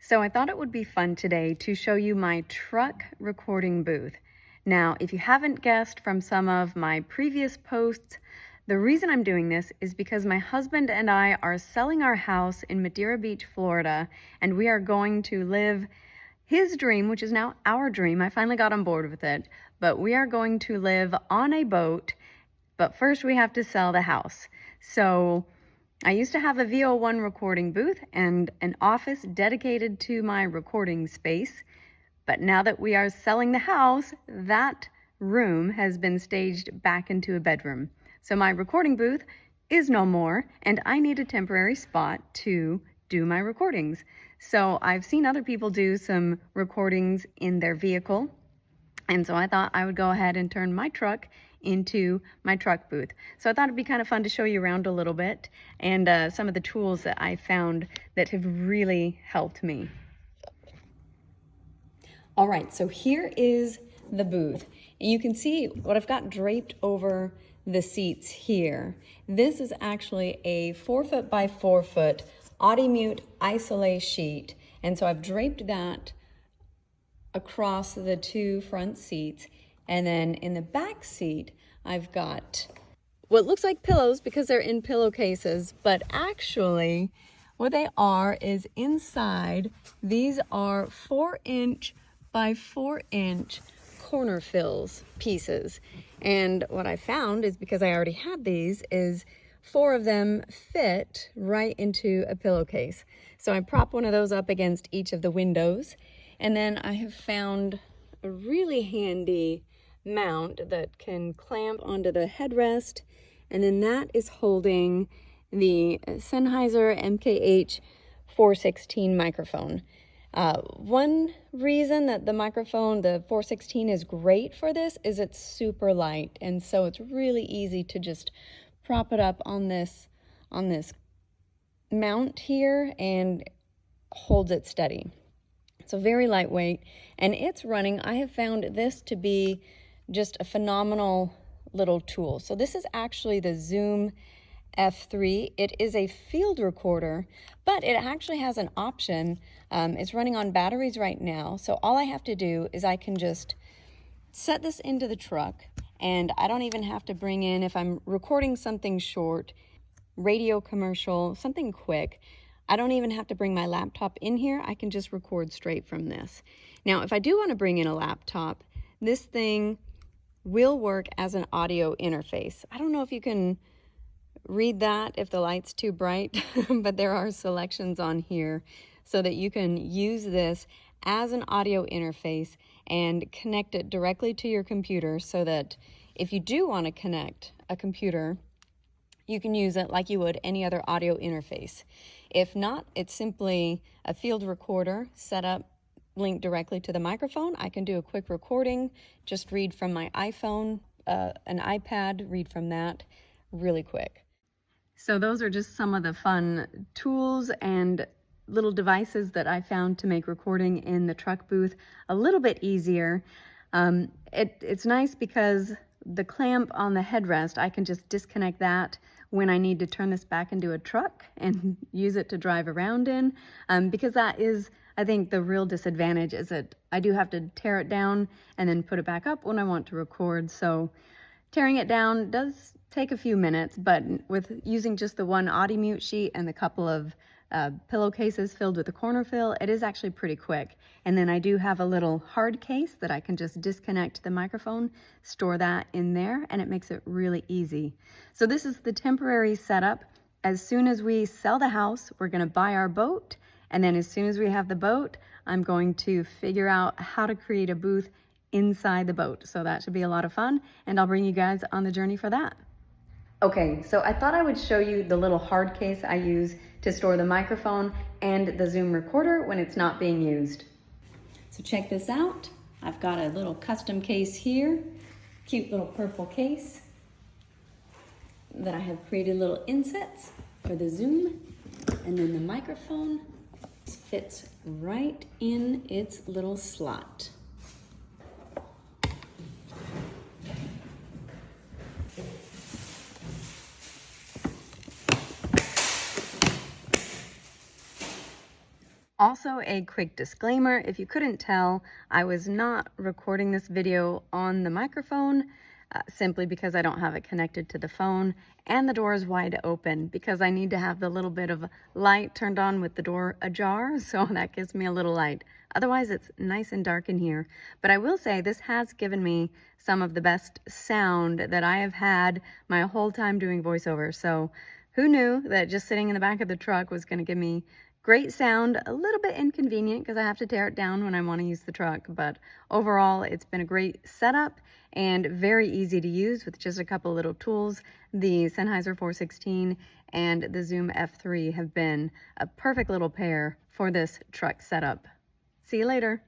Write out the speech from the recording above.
So I thought it would be fun today to show you my truck recording booth. Now, if you haven't guessed from some of my previous posts, the reason I'm doing this is because my husband and I are selling our house in Madeira Beach, Florida, and we are going to live his dream, which is now our dream. I finally got on board with it, but we are going to live on a boat, but first we have to sell the house. So I used to have a VO1 recording booth and an office dedicated to my recording space, but now that we are selling the house, that room has been staged back into a bedroom. So my recording booth is no more, and I need a temporary spot to do my recordings. So I've seen other people do some recordings in their vehicle, and so I thought I would go ahead and turn my truck into my truck booth. So I thought it'd be kind of fun to show you around a little bit and some of the tools that I found that have really helped me. All right, so here is the booth. And you can see what I've got draped over the seats here. This is actually a 4-foot by 4-foot Audimute isolate sheet. And so I've draped that across the two front seats. And then in the back seat, I've got what looks like pillows because they're in pillowcases, but actually what they are is inside, these are 4-inch by 4-inch corner fills pieces. And what I found is, because I already had these, is 4 of them fit right into a pillowcase. So I prop one of those up against each of the windows. And then I have found a really handy mount that can clamp onto the headrest, and then that is holding the Sennheiser MKH 416 microphone. One reason that the microphone, the 416, is great for this is it's super light, and so it's really easy to just prop it up on this mount here and holds it steady. So very lightweight, and it's running. I have found this to be just a phenomenal little tool. So this is actually the Zoom F3. It is a field recorder, but it actually has an option. It's running on batteries right now. So all I have to do is I can just set this into the truck, and I don't even have to bring in, if I'm recording something short, radio commercial, something quick, I don't even have to bring my laptop in here. I can just record straight from this. Now, if I do want to bring in a laptop, this thing will work as an audio interface. I don't know if you can read that if the light's too bright, but there are selections on here so that you can use this as an audio interface and connect it directly to your computer, so that if you do want to connect a computer, you can use it like you would any other audio interface. If not, it's simply a field recorder set up, linked directly to the microphone. I can do a quick recording, just read from my iPhone, an iPad, read from that really quick. So those are just some of the fun tools and little devices that I found to make recording in the truck booth a little bit easier. It's nice because the clamp on the headrest, I can just disconnect that when I need to turn this back into a truck and use it to drive around in, because that is, I think, the real disadvantage, is that I do have to tear it down and then put it back up when I want to record. So tearing it down does take a few minutes, but with using just the one Audimute sheet and the couple of pillowcases filled with the corner fill, it is actually pretty quick. And then I do have a little hard case that I can just disconnect the microphone, store that in there, and it makes it really easy. So this is the temporary setup. As soon as we sell the house, we're going to buy our boat, and then as soon as we have the boat, I'm going to figure out how to create a booth inside the boat. So that should be a lot of fun, and I'll bring you guys on the journey for that. Okay, so I thought I would show you the little hard case I use to store the microphone and the Zoom recorder when it's not being used. So check this out. I've got a little custom case here, cute little purple case that I have created little insets for the Zoom, and then the microphone fits right in its little slot. Also, a quick disclaimer, if you couldn't tell, I was not recording this video on the microphone simply because I don't have it connected to the phone, and the door is wide open because I need to have the little bit of light turned on with the door ajar, so that gives me a little light. Otherwise, it's nice and dark in here. But I will say this has given me some of the best sound that I have had my whole time doing voiceover. So who knew that just sitting in the back of the truck was going to give me great sound, a little bit inconvenient because I have to tear it down when I want to use the truck, but overall it's been a great setup and very easy to use with just a couple little tools. The Sennheiser 416 and the Zoom F3 have been a perfect little pair for this truck setup. See you later.